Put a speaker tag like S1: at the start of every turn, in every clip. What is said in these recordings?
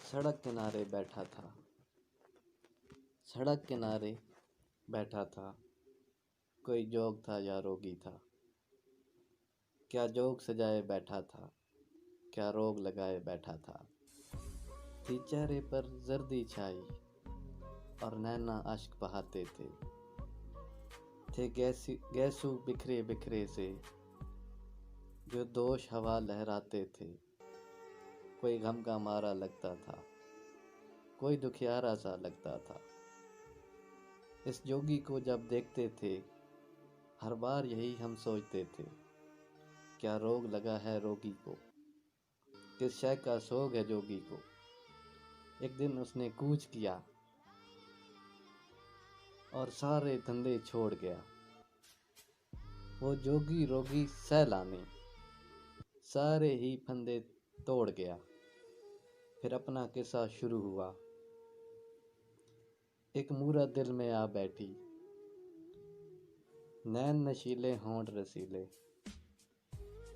S1: सड़क किनारे बैठा था, सड़क किनारे बैठा था, कोई जोग था या रोगी था। क्या जोग सजाए बैठा था, क्या रोग लगाए बैठा था। थी चेहरे पर जर्दी छाई और नैना अश्क बहाते थे गैसू बिखरे बिखरे से जो दोष हवा लहराते थे। कोई गम का मारा लगता था, कोई दुखियारा सा लगता था। इस जोगी को जब देखते थे हर बार यही हम सोचते थे, क्या रोग लगा है रोगी को, किस शय का सोग है जोगी को। एक दिन उसने कूच किया और सारे धंधे छोड़ गया। वो जोगी रोगी सैलानी सारे ही फंदे तोड़ गया। फिर अपना किस्सा शुरू हुआ। एक मूरत दिल में आ बैठी, नैन नशीले होंठ रसीले,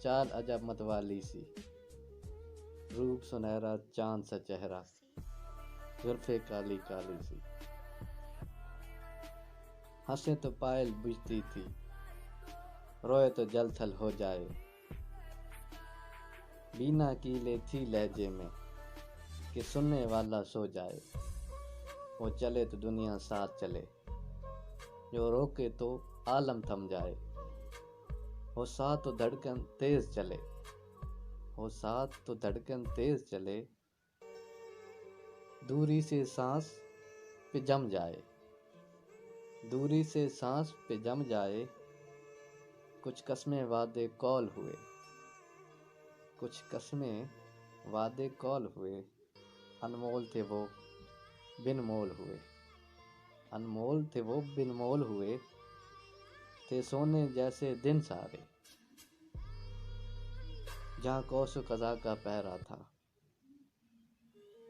S1: चाल अजब मतवाली सी, रूप सुनहरा चांद सा चेहरा, जुल्फे काली काली सी। हंसे तो पायल बुझती थी, रोए तो जल थल हो जाए। बीना कीले थी लहजे में कि सुनने वाला सो जाए। वो चले तो दुनिया साथ चले, जो रोके तो आलम थम जाए। वो साथ तो धड़कन तेज चले, वो साथ तो धड़कन तेज चले, दूरी से सांस पे जम जाए, दूरी से सांस पे जम जाए। कुछ कस्में वादे कौल हुए, कुछ कस्में वादे कौल हुए। अनमोल थे वो बिन मोल हुए, अनमोल थे वो बिन मोल हुए। थे सोने जैसे दिन सारे, जहाँ कौसो कज़ा का पहरा था।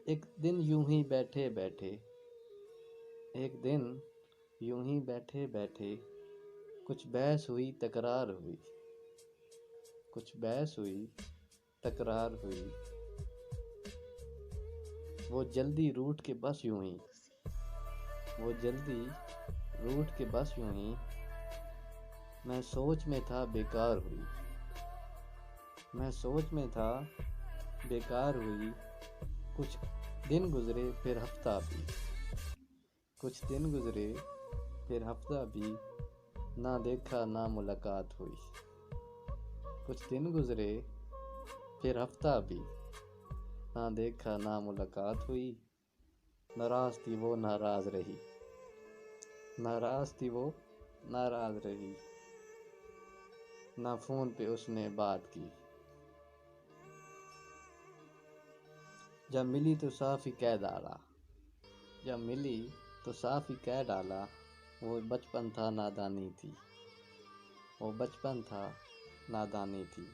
S1: एक दिन यूं ही बैठे बैठे, एक दिन यूं ही बैठे बैठे, कुछ बहस हुई तकरार हुई, कुछ बहस हुई तकरार हुई। वो जल्दी रूठ के बस यूं ही, वो जल्दी रूठ के बस यूं ही। मैं सोच में था बेकार हुई, मैं सोच में था बेकार हुई। कुछ दिन गुजरे फिर हफ्ता भी, कुछ दिन गुजरे फिर हफ्ता भी, ना देखा ना मुलाकात हुई। कुछ दिन गुजरे फिर हफ्ता भी, ना देखा ना मुलाकात हुई। नाराज थी वो नाराज रही, नाराज थी वो नाराज रही। ना फोन पे उसने बात की, जब मिली तो साफ ही कह डाला, जब मिली तो साफ ही कह डाला। वो बचपन था नादानी थी, वो बचपन था नादानी थी।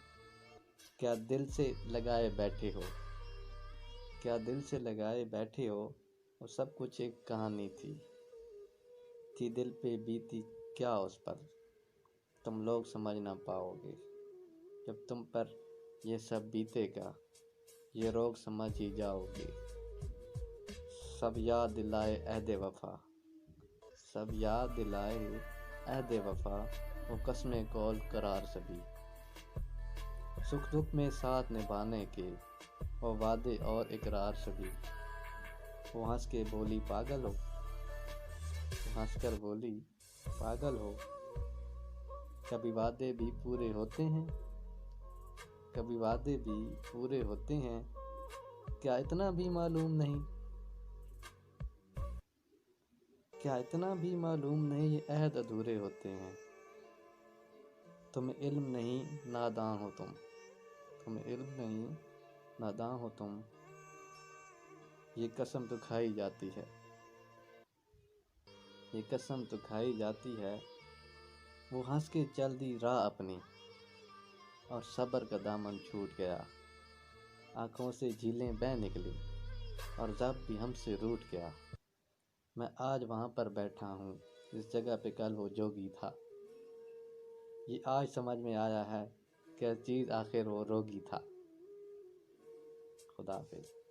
S1: क्या दिल से लगाए बैठे हो, क्या दिल से लगाए बैठे हो। वो सब कुछ एक कहानी थी दिल पे बीती क्या उस पर, तुम लोग समझ ना पाओगे। जब तुम पर ये सब बीतेगा, ये रोग समझ ही जाओगे। सब याद दिलाए अहदे वफा, सब याद दिलाए अहदे वफा। वो कस्में कौल करार सभी, सुख दुख में साथ निभाने के वो वादे और इकरार सभी। वो हंस के बोली पागल हो, वो हंस कर बोली पागल हो। कभी वादे भी पूरे होते हैं, कभी वादे भी पूरे होते हैं। क्या इतना भी मालूम नहीं, क्या इतना भी मालूम नहीं ये अहद अधूरे होते हैं। तुम्हें इल्म नहीं नादां हो तुम, तुम्हें इल्म नहीं नादां हो तुम। ये कसम तो खाई जाती है, ये कसम तो खाई जाती है। वो हंस के चल दी राह अपनी और सब्र का दामन छूट गया। आंखों से झीलें बह निकली और जब भी हमसे रूठ गया। मैं आज वहाँ पर बैठा हूँ जिस जगह पे कल वो जोगी था। ये आज समझ में आया है क्या चीज़ आखिर वो रोगी था। खुदा हाफिज़।